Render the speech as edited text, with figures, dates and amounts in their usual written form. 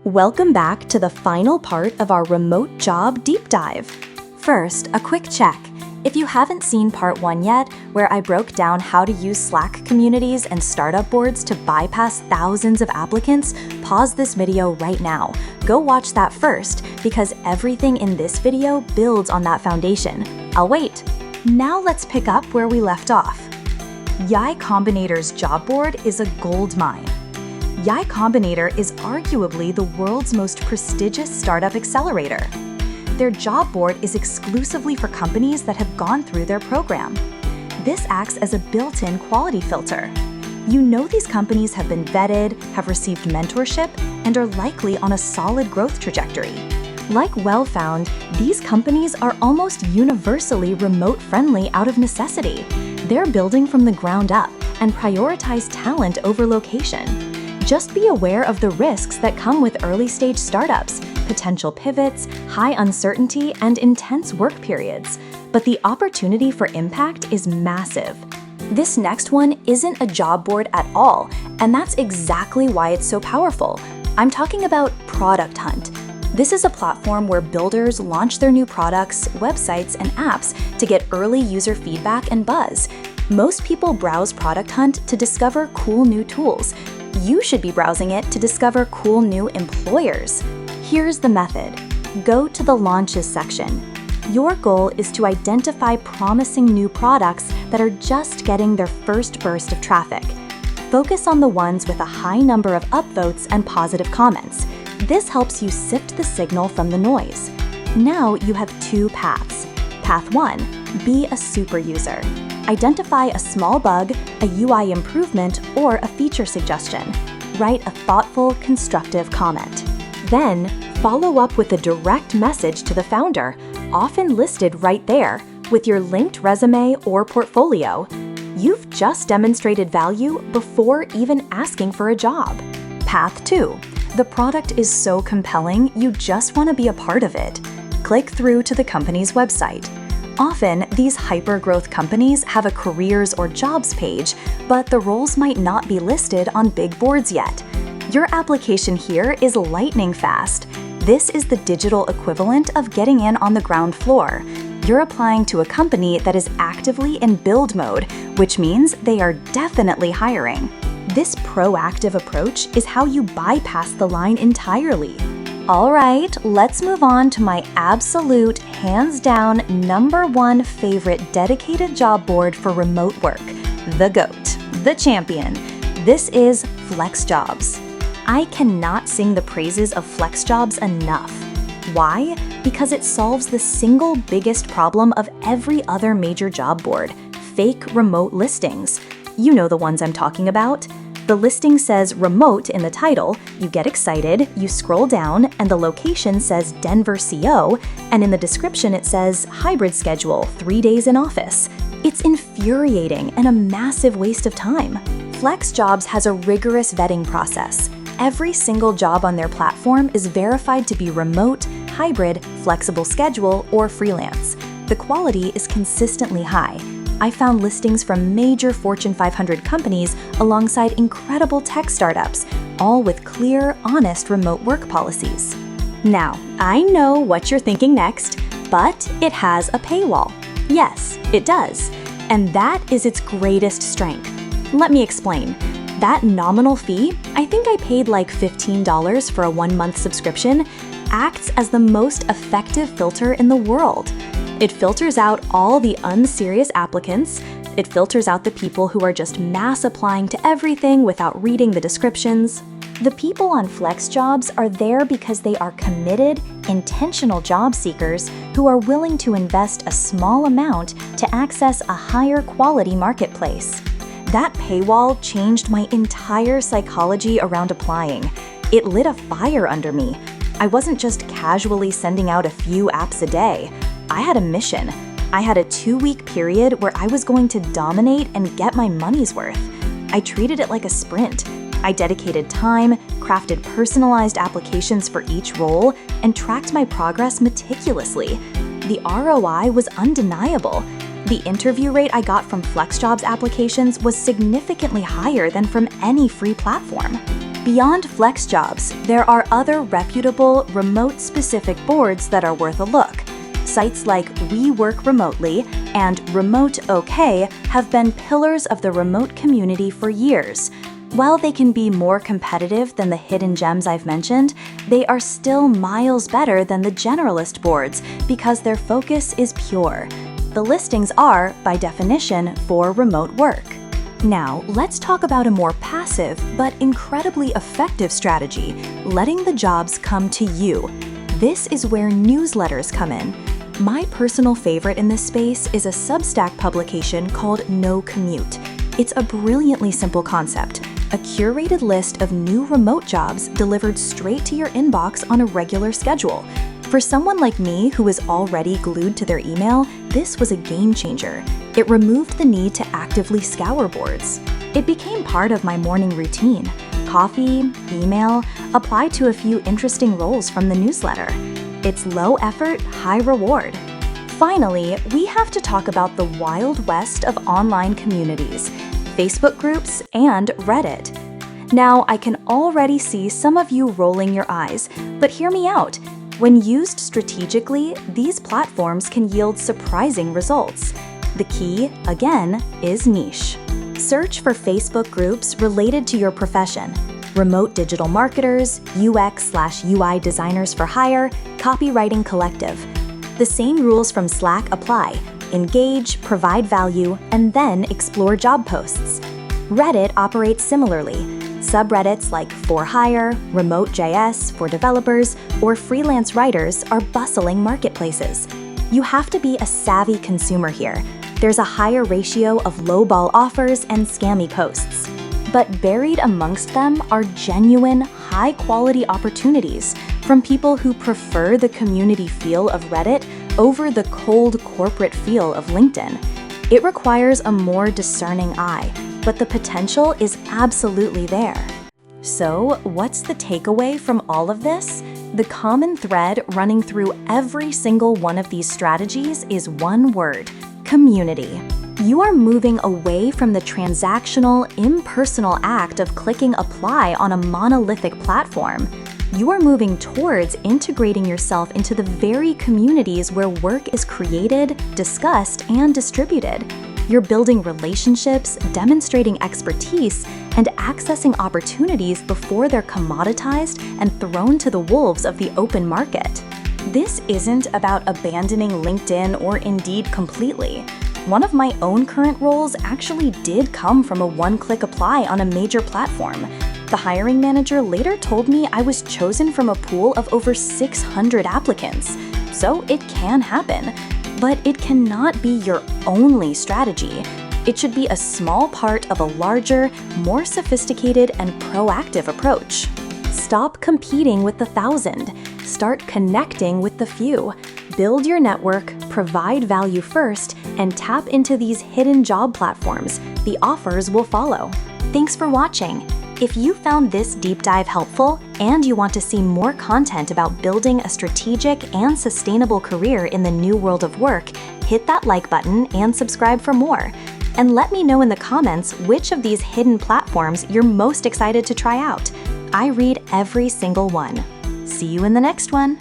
Welcome back to the final part of our remote job deep dive. First, a quick check. If you haven't seen part 1 yet, where I broke down how to use Slack communities and startup boards to bypass thousands of applicants, pause this video right now. Go watch that first, because everything in this video builds on that foundation. I'll wait. Now let's pick up where we left off. Y Combinator's job board is a gold mine. Y Combinator is arguably the world's most prestigious startup accelerator. Their job board is exclusively for companies that have gone through their program. This acts as a built-in quality filter. You know these companies have been vetted, have received mentorship, and are likely on a solid growth trajectory. Like WellFound, these companies are almost universally remote-friendly out of necessity. They're building from the ground up and prioritize talent over location. Just be aware of the risks that come with early-stage startups, potential pivots, high uncertainty, and intense work periods. But the opportunity for impact is massive. This next one isn't a job board at all, and that's exactly why it's so powerful. I'm talking about Product Hunt. This is a platform where builders launch their new products, websites, and apps to get early user feedback and buzz. Most people browse Product Hunt to discover cool new tools. You should be browsing it to discover cool new employers. Here's the method. Go to the Launches section. Your goal is to identify promising new products that are just getting their first burst of traffic. Focus on the ones with a high number of upvotes and positive comments. This helps you sift the signal from the noise. Now you have 2 paths. Path 1, be a super user. Identify a small bug, a UI improvement, or a feature suggestion. Write a thoughtful, constructive comment. Then, follow up with a direct message to the founder, often listed right there, with your linked resume or portfolio. You've just demonstrated value before even asking for a job. Path 2. The product is so compelling, you just want to be a part of it. Click through to the company's website. Often, these hyper-growth companies have a careers or jobs page, but the roles might not be listed on big boards yet. Your application here is lightning fast. This is the digital equivalent of getting in on the ground floor. You're applying to a company that is actively in build mode, which means they are definitely hiring. This proactive approach is how you bypass the line entirely. All right, let's move on to my absolute, hands-down, #1 favorite dedicated job board for remote work. The GOAT, the champion. This is FlexJobs. I cannot sing the praises of FlexJobs enough. Why? Because it solves the single biggest problem of every other major job board: fake remote listings. You know the ones I'm talking about. The listing says remote in the title, you get excited, you scroll down, and the location says Denver CO, and in the description it says hybrid schedule, 3 days in office. It's infuriating and a massive waste of time. FlexJobs has a rigorous vetting process. Every single job on their platform is verified to be remote, hybrid, flexible schedule, or freelance. The quality is consistently high. I found listings from major Fortune 500 companies alongside incredible tech startups, all with clear, honest remote work policies. Now, I know what you're thinking next, but it has a paywall. Yes, it does. And that is its greatest strength. Let me explain. That nominal fee, I think I paid like $15 for a 1-month subscription, acts as the most effective filter in the world. It filters out all the unserious applicants. It filters out the people who are just mass applying to everything without reading the descriptions. The people on FlexJobs are there because they are committed, intentional job seekers who are willing to invest a small amount to access a higher quality marketplace. That paywall changed my entire psychology around applying. It lit a fire under me. I wasn't just casually sending out a few apps a day. I had a mission. I had a 2-week period where I was going to dominate and get my money's worth. I treated it like a sprint. I dedicated time, crafted personalized applications for each role, and tracked my progress meticulously. The ROI was undeniable. The interview rate I got from FlexJobs applications was significantly higher than from any free platform. Beyond flex jobs, there are other reputable, remote-specific boards that are worth a look. Sites like We Work Remotely and Remote OK have been pillars of the remote community for years. While they can be more competitive than the hidden gems I've mentioned, they are still miles better than the generalist boards because their focus is pure. The listings are, by definition, for remote work. Now, let's talk about a more passive but incredibly effective strategy, letting the jobs come to you. This is where newsletters come in. My personal favorite in this space is a Substack publication called No Commute. It's a brilliantly simple concept, a curated list of new remote jobs delivered straight to your inbox on a regular schedule. For someone like me who is already glued to their email, this was a game changer. It removed the need to actively scour boards. It became part of my morning routine. Coffee, email, apply to a few interesting roles from the newsletter. It's low effort, high reward. Finally, we have to talk about the wild west of online communities, Facebook groups, and Reddit. Now, I can already see some of you rolling your eyes, but hear me out. When used strategically, these platforms can yield surprising results. The key, again, is niche. Search for Facebook groups related to your profession. Remote digital marketers, UX/UI designers for hire, copywriting collective. The same rules from Slack apply. Engage, provide value, and then explore job posts. Reddit operates similarly. Subreddits like For Hire, Remote.js for developers, or freelance writers are bustling marketplaces. You have to be a savvy consumer here. There's a higher ratio of lowball offers and scammy posts. But buried amongst them are genuine, high-quality opportunities from people who prefer the community feel of Reddit over the cold corporate feel of LinkedIn. It requires a more discerning eye, but the potential is absolutely there. So, what's the takeaway from all of this? The common thread running through every single one of these strategies is one word: community. You are moving away from the transactional, impersonal act of clicking apply on a monolithic platform. You are moving towards integrating yourself into the very communities where work is created, discussed, and distributed. You're building relationships, demonstrating expertise, and accessing opportunities before they're commoditized and thrown to the wolves of the open market. This isn't about abandoning LinkedIn or Indeed completely. One of my own current roles actually did come from a one-click apply on a major platform. The hiring manager later told me I was chosen from a pool of over 600 applicants. So it can happen. But it cannot be your only strategy. It should be a small part of a larger, more sophisticated, and proactive approach. Stop competing with the 1,000. Start connecting with the few. Build your network, provide value first, and tap into these hidden job platforms. The offers will follow. Thanks for watching. If you found this deep dive helpful and you want to see more content about building a strategic and sustainable career in the new world of work, hit that like button and subscribe for more. And let me know in the comments which of these hidden platforms you're most excited to try out. I read every single one. See you in the next one.